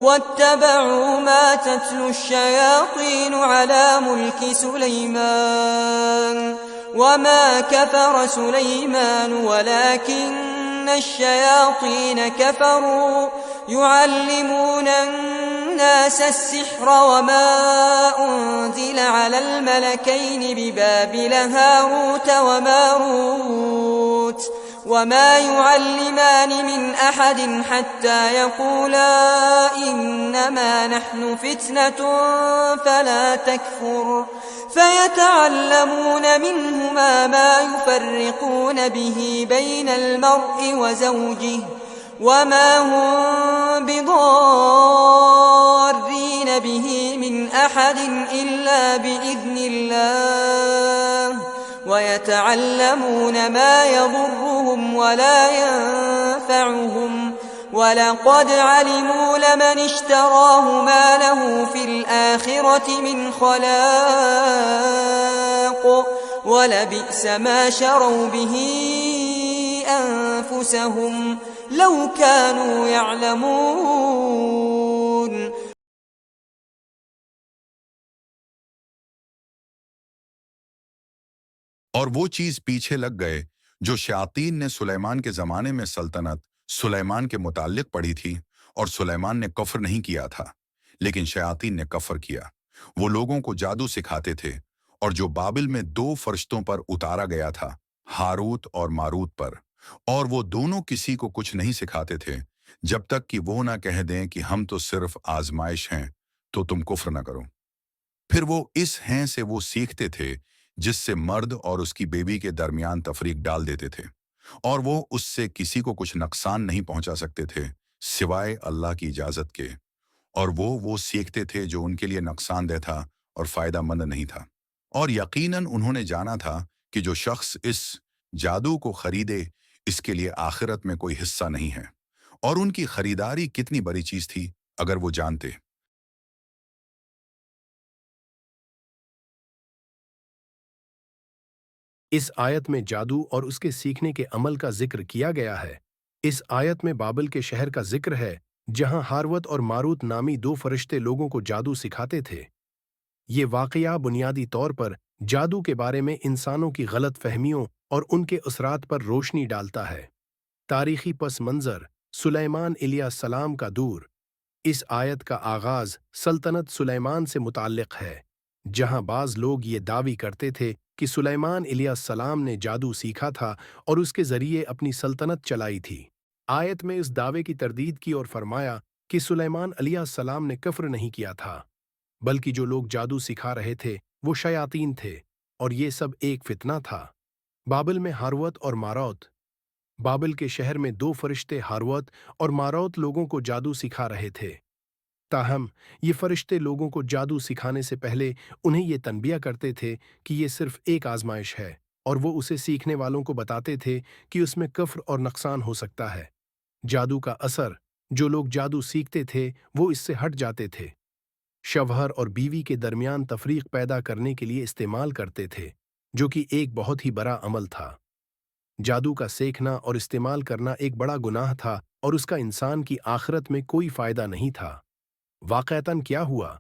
واتبعوا ما تتلو الشياطين على ملك سليمان وما كفر سليمان ولكن الشياطين كفروا يعلمون الناس السحر وما أنزل على الملكين ببابل هاروت وماروت وما يعلمان من أحد حتى يقولا إنما نحن فتنة فلا تكفر فيتعلمون منهما ما يفرقون به بين المرء وزوجه وما هم بضارين به من أحد إلا بإذن الله ويتعلمون ما يضرهم ولا ينفعهم ولقد علموا لمن اشتراه ما له في الآخرة من خلاق ولبئس ما شروا به أنفسهم لو كانوا يعلمون. اور وہ چیز پیچھے لگ گئے جو شیاطین نے سلیمان کے زمانے میں سلطنت سلیمان کے متعلق پڑھی تھی، اور سلیمان نے کفر نہیں کیا تھا لیکن شیاطین نے کفر کیا۔ وہ لوگوں کو جادو سکھاتے تھے، اور جو بابل میں 2 فرشتوں پر اتارا گیا تھا، ہاروت اور ماروت پر، اور وہ دونوں کسی کو کچھ نہیں سکھاتے تھے جب تک کہ وہ نہ کہہ دیں کہ ہم تو صرف آزمائش ہیں تو تم کفر نہ کرو۔ پھر وہ اس ہیں سے وہ سیکھتے تھے جس سے مرد اور اس کی بیوی کے درمیان تفریق ڈال دیتے تھے، اور وہ اس سے کسی کو کچھ نقصان نہیں پہنچا سکتے تھے سوائے اللہ کی اجازت کے، اور وہ سیکھتے تھے جو ان کے لیے نقصان دہ تھا اور فائدہ مند نہیں تھا۔ اور یقیناً انہوں نے جانا تھا کہ جو شخص اس جادو کو خریدے اس کے لیے آخرت میں کوئی حصہ نہیں ہے، اور ان کی خریداری کتنی بڑی چیز تھی اگر وہ جانتے۔ اس آیت میں جادو اور اس کے سیکھنے کے عمل کا ذکر کیا گیا ہے۔ اس آیت میں بابل کے شہر کا ذکر ہے جہاں ہاروت اور ماروت نامی 2 فرشتے لوگوں کو جادو سکھاتے تھے۔ یہ واقعہ بنیادی طور پر جادو کے بارے میں انسانوں کی غلط فہمیوں اور ان کے اثرات پر روشنی ڈالتا ہے۔ تاریخی پس منظر سلیمان علیہ السلام کا دور۔ اس آیت کا آغاز سلطنت سلیمان سے متعلق ہے، جہاں بعض لوگ یہ دعوی کرتے تھے کہ سلیمان علیہ السلام نے جادو سیکھا تھا اور اس کے ذریعے اپنی سلطنت چلائی تھی۔ آیت میں اس دعوے کی تردید کی اور فرمایا کہ سلیمان علیہ السلام نے کفر نہیں کیا تھا، بلکہ جو لوگ جادو سکھا رہے تھے وہ شیاطین تھے، اور یہ سب ایک فتنہ تھا۔ بابل میں ہاروت اور ماروت۔ بابل کے شہر میں 2 فرشتے ہاروت اور ماروت لوگوں کو جادو سکھا رہے تھے۔ تاہم یہ فرشتے لوگوں کو جادو سکھانے سے پہلے انہیں یہ تنبیہ کرتے تھے کہ یہ صرف ایک آزمائش ہے، اور وہ اسے سیکھنے والوں کو بتاتے تھے کہ اس میں کفر اور نقصان ہو سکتا ہے۔ جادو کا اثر جو لوگ جادو سیکھتے تھے وہ اس سے ہٹ جاتے تھے، شوہر اور بیوی کے درمیان تفریق پیدا کرنے کے لیے استعمال کرتے تھے، جو کہ ایک بہت ہی بڑا عمل تھا۔ جادو کا سیکھنا اور استعمال کرنا ایک بڑا گناہ تھا، اور اس کا انسان کی آخرت میں کوئی فائدہ نہیں تھا۔ واقعتاً کیا ہوا؟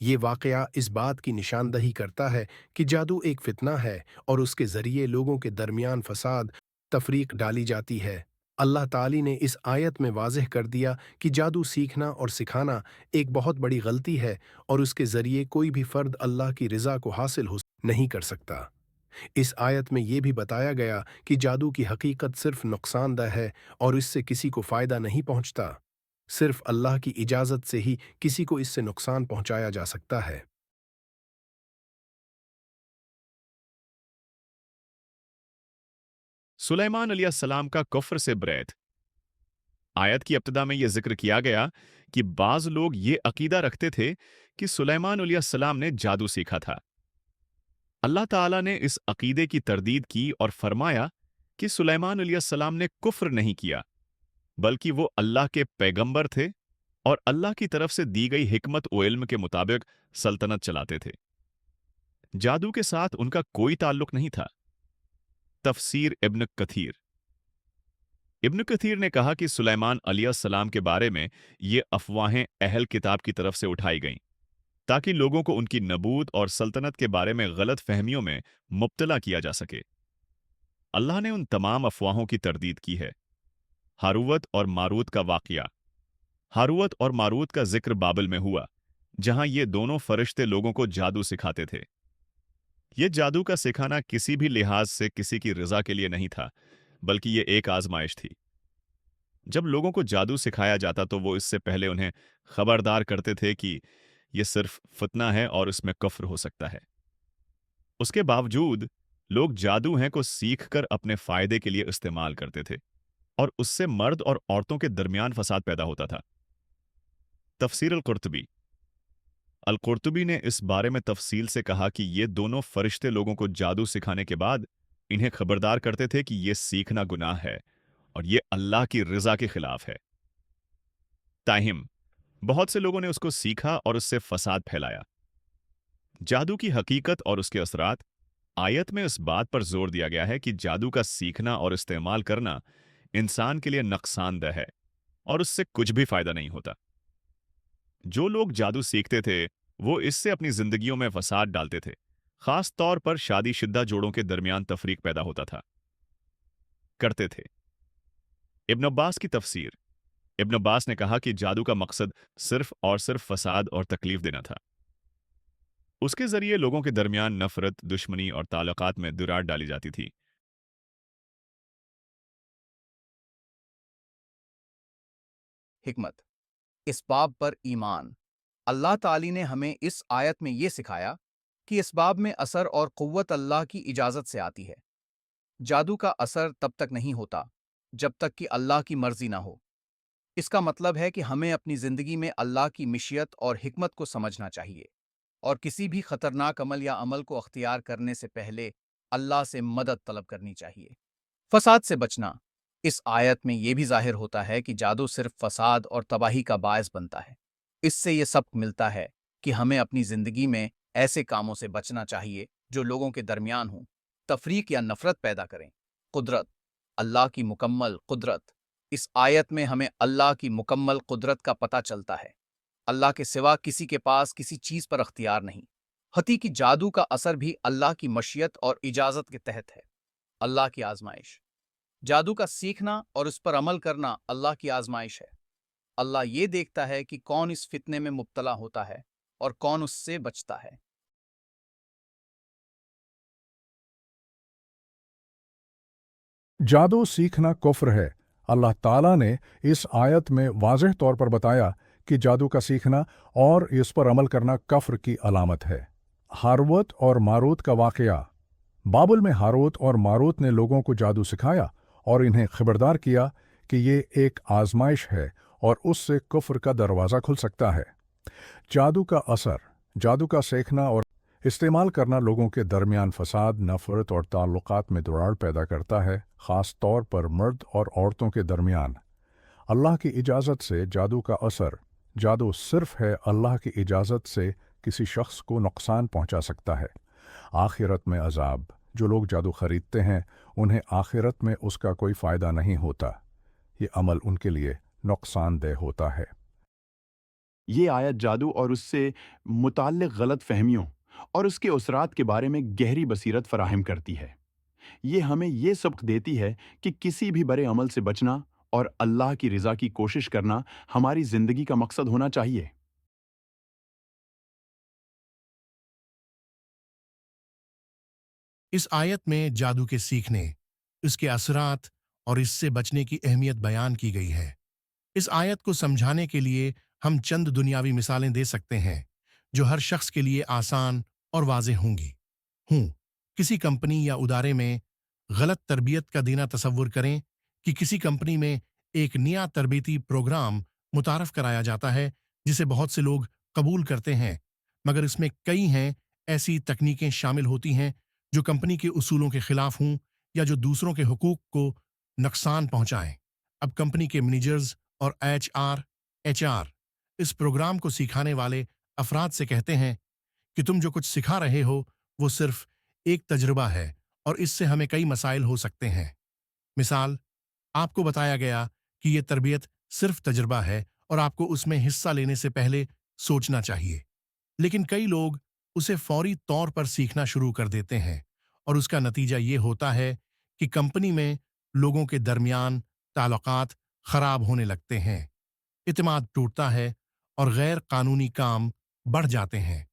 یہ واقعہ اس بات کی نشاندہی کرتا ہے کہ جادو ایک فتنہ ہے اور اس کے ذریعے لوگوں کے درمیان فساد، تفریق ڈالی جاتی ہے۔ اللہ تعالی نے اس آیت میں واضح کر دیا کہ جادو سیکھنا اور سکھانا ایک بہت بڑی غلطی ہے، اور اس کے ذریعے کوئی بھی فرد اللہ کی رضا کو حاصل نہیں کر سکتا۔ اس آیت میں یہ بھی بتایا گیا کہ جادو کی حقیقت صرف نقصان دہ ہے اور اس سے کسی کو فائدہ نہیں پہنچتا۔ صرف اللہ کی اجازت سے ہی کسی کو اس سے نقصان پہنچایا جا سکتا ہے۔ سلیمان علیہ السلام کا کفر سے بریت۔ آیت کی ابتدا میں یہ ذکر کیا گیا کہ بعض لوگ یہ عقیدہ رکھتے تھے کہ سلیمان علیہ السلام نے جادو سیکھا تھا۔ اللہ تعالیٰ نے اس عقیدے کی تردید کی اور فرمایا کہ سلیمان علیہ السلام نے کفر نہیں کیا، بلکہ وہ اللہ کے پیغمبر تھے اور اللہ کی طرف سے دی گئی حکمت و علم کے مطابق سلطنت چلاتے تھے۔ جادو کے ساتھ ان کا کوئی تعلق نہیں تھا۔ تفسیر ابن کثیر۔ ابن कथीर ने कहा कि सुलेमान अलैहिस्सलाम के बारे में ये अफवाहें अहल किताब की तरफ से उठाई गईं ताकि लोगों को उनकी नबूत और सल्तनत के बारे में गलत फहमियों में मुब्तला किया जा सके। अल्लाह ने उन तमाम अफवाहों की तरदीद की है। हारूत और मारूत का वाक़या। हारूत और मारूत का जिक्र बाबिल में हुआ, जहां ये दोनों फरिश्ते लोगों को जादू सिखाते थे। ये जादू का सिखाना किसी भी लिहाज से किसी की रजा के लिए नहीं था, बल्कि ये एक आजमाइश थी। जब लोगों को जादू सिखाया जाता तो वो इससे पहले उन्हें खबरदार करते थे कि ये सिर्फ फितना है और इसमें कुफ्र हो सकता है। उसके बावजूद लोग जादू हैं को सीख कर अपने फायदे के लिए इस्तेमाल करते थे और उससे मर्द और औरतों के दरमियान फसाद पैदा होता था। तफसीर अल-कुर्तुबी ने इस बारे में तफसील से कहा कि ये दोनों फरिश्ते लोगों को जादू सिखाने के बाद इन्हें खबरदार करते थे कि ये सीखना गुनाह है और ये अल्लाह की रजा के खिलाफ है। ताहिम बहुत से लोगों ने उसको सीखा और उससे फसाद फैलाया। जादू की हकीकत और उसके असरात। आयत में इस बात पर जोर दिया गया है कि जादू का सीखना और इस्तेमाल करना इंसान के लिए नुकसानदेह है और उससे कुछ भी फायदा नहीं होता। जो लोग जादू सीखते थे वो इससे अपनी जिंदगियों में फसाद डालते थे। खास तौर पर शादीशुदा जोड़ों के दरमियान तफरीक पैदा होता था करते थे। इब्न अब्बास की तफसीर। इब्न अब्बास ने कहा कि जादू का मकसद सिर्फ और सिर्फ फसाद और तकलीफ देना था। उसके जरिए लोगों के दरमियान नफरत, दुश्मनी और ताल्लुकात में दरार डाली जाती थी। हिकमत। इस बाब पर ईमान। अल्लाह ताली ने हमें इस आयत में ये सिखाया कि इस बाब में असर और क़ुव्वत अल्लाह की इजाज़त से आती है। जादू का असर तब तक नहीं होता जब तक कि अल्लाह की मर्जी ना हो। इसका मतलब है कि हमें अपनी ज़िंदगी में अल्लाह की मिशियत और हिकमत को समझना चाहिए और किसी भी खतरनाक अमल या अमल को अख्तियार करने से पहले अल्लाह से मदद तलब करनी चाहिए। फसाद से बचना। इस आयत में यह भी जाहिर होता है कि जादू सिर्फ फसाद और तबाही का बायस बनता है। इससे यह सबक मिलता है कि हमें अपनी ज़िंदगी में ऐसे कामों से बचना चाहिए जो लोगों के दरमियान हों, तफरीक या नफरत पैदा करें। कुदरत। अल्लाह की मुकम्मल कुदरत। इस आयत में हमें अल्लाह की मुकम्मल कुदरत का पता चलता है। अल्लाह के सिवा किसी के पास किसी चीज़ पर अख्तियार नहीं। हती कि जादू का असर भी अल्लाह की मशियत और इजाज़त के तहत है। अल्लाह की आजमाइश। जादू का सीखना और उस पर अमल करना अल्लाह की आजमाइश है। अल्लाह ये देखता है कि कौन इस फितने में मुब्तला होता है और कौन उससे बचता है। जादू सीखना कुफ्र है। अल्लाह ताला ने इस आयत में वाज़ेह तौर पर बताया कि जादू का सीखना और इस पर अमल करना कफ्र की अलामत है। हारूत और मारूत का वाक़या। बाबुल में हारूत और मारूत ने लोगों को जादू सिखाया और इन्हें खबरदार किया कि ये एक आजमाइश है और उससे कुफ्र का दरवाज़ा खुल सकता है। जादू का असर। जादू का सीखना और इस्तेमाल करना लोगों के दरमियान फसाद, नफरत और ताल्लुकात में दरार पैदा करता है, ख़ास तौर पर मर्द और औरतों के दरमियान। अल्लाह की इजाज़त से जादू का असर। जादू सिर्फ है अल्लाह की इजाज़त से किसी शख्स को नुकसान पहुंचा सकता है। आखिरत में अजाब। जो लोग जादू खरीदते हैं उन्हें आखिरत में उसका कोई फ़ायदा नहीं होता। ये अमल उनके लिए नुकसानदेह होता है। ये आयत जादू और उससे मुताल्लिक़ गलत फहमियों और उसके असरात के बारे में गहरी बसीरत फराहम करती है। ये हमें ये सबक देती है कि किसी भी बड़े अमल से बचना और अल्लाह की रज़ा की कोशिश करना हमारी ज़िंदगी का मकसद होना चाहिए। इस आयत में जादू के सीखने, इसके असरात और इससे बचने की अहमियत बयान की गई है। इस आयत को समझाने के लिए हम चंद दुनियावी मिसालें दे सकते हैं जो हर शख्स के लिए आसान और वाज़ेह होंगी। किसी कंपनी या उदारे में गलत तरबियत का देना। तसव्वुर करें कि किसी कंपनी में एक नया तरबीती प्रोग्राम मुतारफ़ कराया जाता है जिसे बहुत से लोग कबूल करते हैं, मगर इसमें कई हैं ऐसी तकनीकें शामिल होती हैं जो कंपनी के उसूलों के खिलाफ हों या जो दूसरों के हुकूक को नुकसान पहुंचाएं। अब कंपनी के मैनेजर्स और एचआर इस प्रोग्राम को सिखाने वाले अफराद से कहते हैं कि तुम जो कुछ सिखा रहे हो वो सिर्फ एक तजुर्बा है और इससे हमें कई मसाइल हो सकते हैं। मिसाल, आपको बताया गया कि ये तरबियत सिर्फ तजुर्बा है और आपको उसमें हिस्सा लेने से पहले सोचना चाहिए। लेकिन कई लोग उसे फौरी तौर पर सीखना शुरू कर देते हैं और उसका नतीजा ये होता है कि कंपनी में लोगों के दरमियान ताल्लुकात खराब होने लगते हैं, इत्मीनान टूटता है और गैर कानूनी काम बढ़ जाते हैं।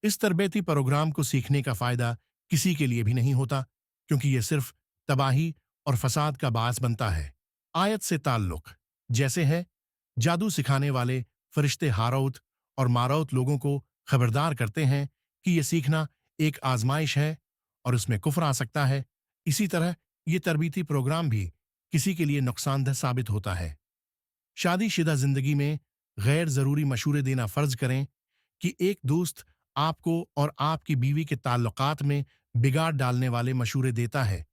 इस तरबेती प्रोग्राम को सीखने का फायदा किसी के लिए भी नहीं होता, क्योंकि ये सिर्फ तबाही और फसाद का बायस बनता है। आयत से ताल्लुक जैसे है, जादू सिखाने वाले फरिश्ते हारौत और मारौत लोगों को खबरदार करते हैं कि ये सीखना एक आजमाइश है और उसमें कुफ्र आ सकता है। इसी तरह ये तरबीती प्रोग्राम भी किसी के लिए नुकसानदेह साबित होता है। शादीशुदा जिंदगी में गैर जरूरी मशूरे देना फर्ज करें कि एक दोस्त आपको और आपकी बीवी के ताल्लुकात में बिगाड़ डालने वाले मशूरे देता है,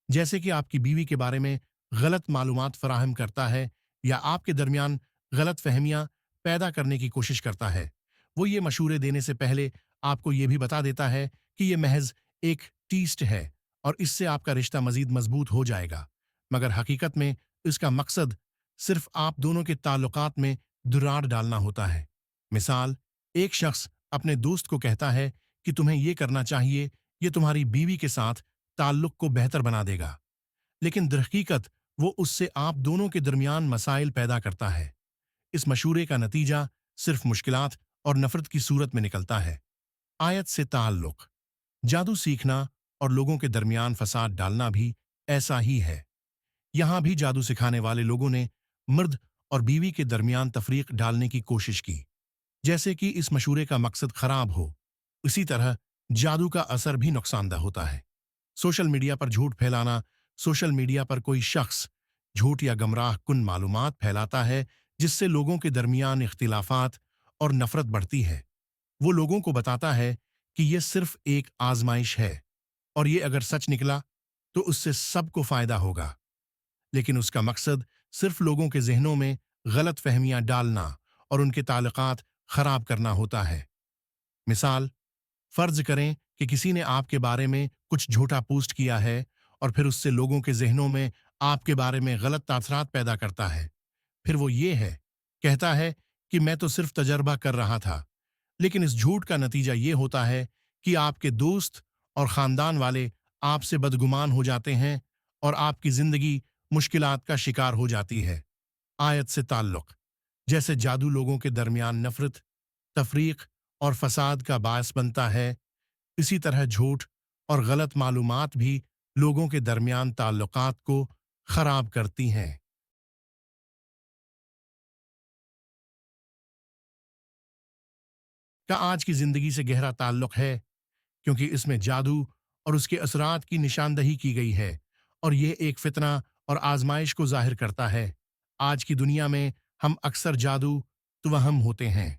जैसे कि आपकी बीवी के बारे में गलत मालूमात फराहम करता है या आपके दरमियान गलत फहमियां पैदा करने की कोशिश करता है। वो ये मशूरे देने से पहले आपको ये भी बता देता है कि ये महज एक टीस्ट है और इससे आपका रिश्ता मजीद मजबूत हो जाएगा, मगर हकीकत में इसका मकसद सिर्फ आप दोनों के ताल्लुकात में दरार डालना होता है। मिसाल, एक शख्स अपने दोस्त को कहता है कि तुम्हें ये करना चाहिए, ये तुम्हारी बीवी के साथ ताल्लुक को बेहतर बना देगा, लेकिन दरहकीकत वो उससे आप दोनों के दरमियान मसाइल पैदा करता है। इस मशूरे का नतीजा सिर्फ मुश्किलात और नफरत की सूरत में निकलता है। आयत से ताल्लुक जादू सीखना और लोगों के दरमियान फसाद डालना भी ऐसा ही है। यहां भी जादू सिखाने वाले लोगों ने मर्द और बीवी के दरमियान तफरीक डालने की कोशिश की, जैसे कि इस मशूरे का मकसद खराब हो। इसी तरह जादू का असर भी नुकसानदेह होता है। सोशल मीडिया पर झूठ फैलाना। सोशल मीडिया पर कोई शख्स झूठ या गमराह कुन मालूमात फैलाता है जिससे लोगों के दरमियान इख्तिलाफात और नफरत बढ़ती है। वो लोगों को बताता है कि यह सिर्फ एक आजमाइश है और ये अगर सच निकला तो उससे सबको फायदा होगा, लेकिन उसका मकसद सिर्फ लोगों के जहनों में गलत फहमियां डालना और उनके ताल्लुकात खराब करना होता है। मिसाल, फर्ज करें कि किसी ने आपके बारे में कुछ झूठा पोस्ट किया है और फिर उससे लोगों के जहनों में आपके बारे में गलत तासरात पैदा करता है। फिर वो ये है, कहता है कि मैं तो सिर्फ तजर्बा कर रहा था, लेकिन इस झूठ का नतीजा ये होता है कि आपके दोस्त और खानदान वाले आपसे बदगुमान हो जाते हैं और आपकी जिंदगी मुश्किलात का शिकार हो जाती है। आयत से ताल्लुक जैसे जादू लोगों के दरमियान नफरत, तफरीक और फसाद का बायस बनता है, इसी तरह झूठ और गलत मालूमात भी लोगों के दरमियान ताल्लुकात को खराब करती हैं। का आज की जिंदगी से गहरा ताल्लुक है, क्योंकि इसमें जादू और उसके असरात की निशानदही की गई है और यह एक फितना और आजमाइश को जाहिर करता है। आज की दुनिया में हम अक्सर जादू तवहम होते हैं,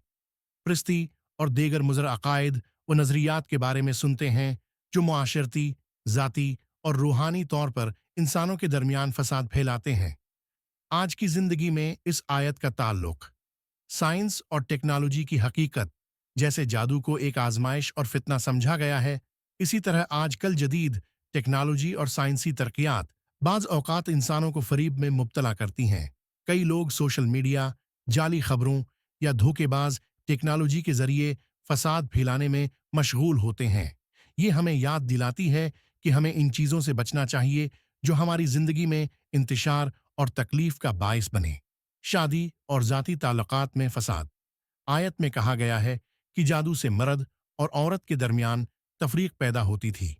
प्रस्ती और देगर मुज़र अकायद व नज़रियात के बारे में सुनते हैं जो मुआशरती, ज़ाती और रूहानी तौर पर इंसानों के दरमियान फसाद फैलाते हैं। आज की जिंदगी में इस आयत का ताल्लुक साइंस और टेक्नोलॉजी की हकीकत जैसे जादू को एक आजमाइश और फितना समझा गया है, इसी तरह आजकल जदीद टेक्नोलॉजी और साइंसी तरक्यात बाज़ औक़ात इंसानों को फरीब में मुब्तला करती हैं। कई लोग सोशल मीडिया, जाली खबरों या धोखेबाज टेक्नोलॉजी के जरिए फसाद फैलाने में मशगूल होते हैं। ये हमें याद दिलाती है कि हमें इन चीज़ों से बचना चाहिए जो हमारी ज़िंदगी में इंतशार और तकलीफ का बायस बने। शादी और ज़ाती ताल्लुकात में फसाद। आयत में कहा गया है कि जादू से मर्द और औरत के दरमियान तफरीक पैदा होती थी।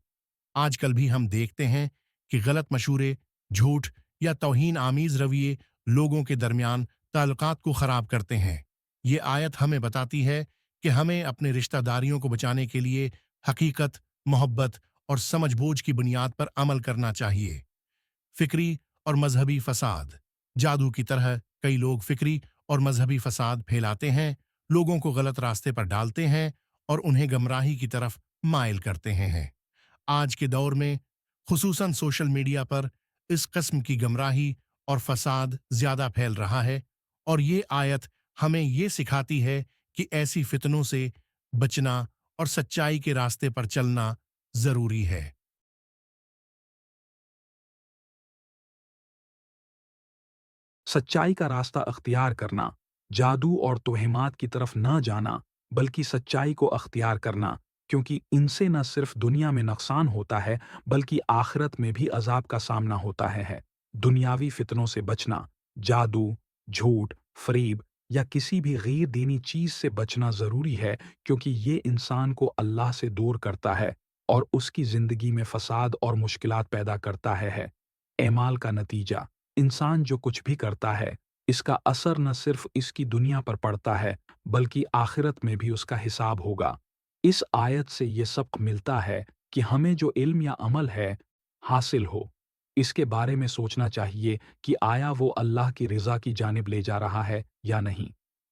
आजकल भी हम देखते हैं कि गलत मशूरे, झूठ या तौहीन आमीज रवैये लोगों के दरमियान ताल्लुकात को खराब करते हैं। ये आयत हमें बताती है कि हमें अपने रिश्तेदारियों को बचाने के लिए हकीकत, मोहब्बत और समझबूझ की बुनियाद पर अमल करना चाहिए। फिक्री और मजहबी फसाद। जादू की तरह कई लोग फिक्री और मजहबी फसाद फैलाते हैं, लोगों को गलत रास्ते पर डालते हैं और उन्हें गमराही की तरफ माइल करते हैं। आज के दौर में खुसूसन सोशल मीडिया पर इस किस्म की गमराही और फसाद ज्यादा फैल रहा है और ये आयत हमें ये सिखाती है कि ऐसी फितनों से बचना और सच्चाई के रास्ते पर चलना जरूरी है। सच्चाई का रास्ता अख्तियार करना, जादू और तोहमात की तरफ न जाना, बल्कि सच्चाई को अख्तियार करना, क्योंकि इनसे न सिर्फ दुनिया में नुकसान होता है बल्कि आखिरत में भी अजाब का सामना होता है। दुनियावी फितनों से बचना, जादू, झूठ, फरेब या किसी भी गैर दीनी चीज से बचना जरूरी है, क्योंकि ये इंसान को अल्लाह से दूर करता है और उसकी जिंदगी में फसाद और मुश्किलात पैदा करता है। एमाल का नतीजा, इंसान जो कुछ भी करता है इसका असर न सिर्फ इसकी दुनिया पर पड़ता है बल्कि आखिरत में भी उसका हिसाब होगा। इस आयत से ये सबक मिलता है कि हमें जो इल्म या अमल है हासिल हो, इसके बारे में सोचना चाहिए कि आया वो अल्लाह की रिज़ा की जानिब ले जा रहा है या नहीं।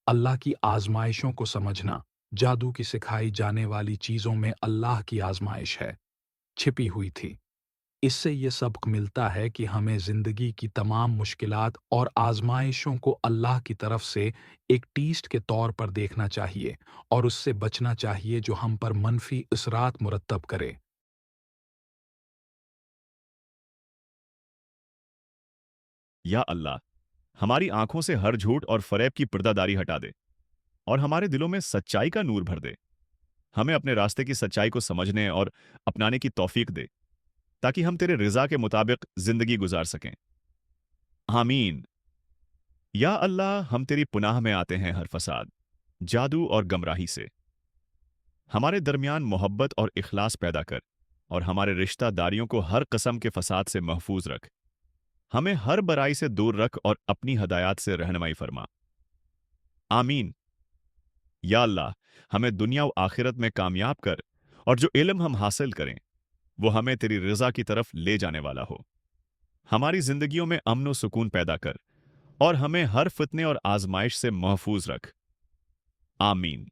अल्लाह की आजमाइशों को समझना, जादू की सिखाई जाने वाली चीज़ों में अल्लाह की आजमाइश है, छिपी हुई थी। इससे ये सबक मिलता है कि हमें ज़िंदगी की तमाम मुश्किलात और आजमाइशों को अल्लाह की तरफ से एक टेस्ट के तौर पर देखना चाहिए और उससे बचना चाहिए जो हम पर मनफी असरात मुरतब करे। या अल्लाह, हमारी आंखों से हर झूठ और फरेब की पर्दादारी हटा दे और हमारे दिलों में सच्चाई का नूर भर दे। हमें अपने रास्ते की सच्चाई को समझने और अपनाने की तौफीक दे, ताकि हम तेरे रिजा के मुताबिक जिंदगी गुजार सकें। आमीन। या अल्लाह, हम तेरी पुनाह में आते हैं हर फसाद, जादू और गमराही से। हमारे दरमियान मोहब्बत और इखलास पैदा कर और हमारे रिश्तादारियों को हर किस्म के फसाद से महफूज रख। हमें हर बुराई से दूर रख और अपनी हदायत से रहनुमाई फरमा। आमीन। या अल्लाह, हमें दुनिया और आखिरत में कामयाब कर और जो इल्म हम हासिल करें वो हमें तेरी रज़ा की तरफ ले जाने वाला हो। हमारी जिंदगियों में अमन व सुकून पैदा कर और हमें हर फितने और आजमाइश से महफूज रख। आमीन।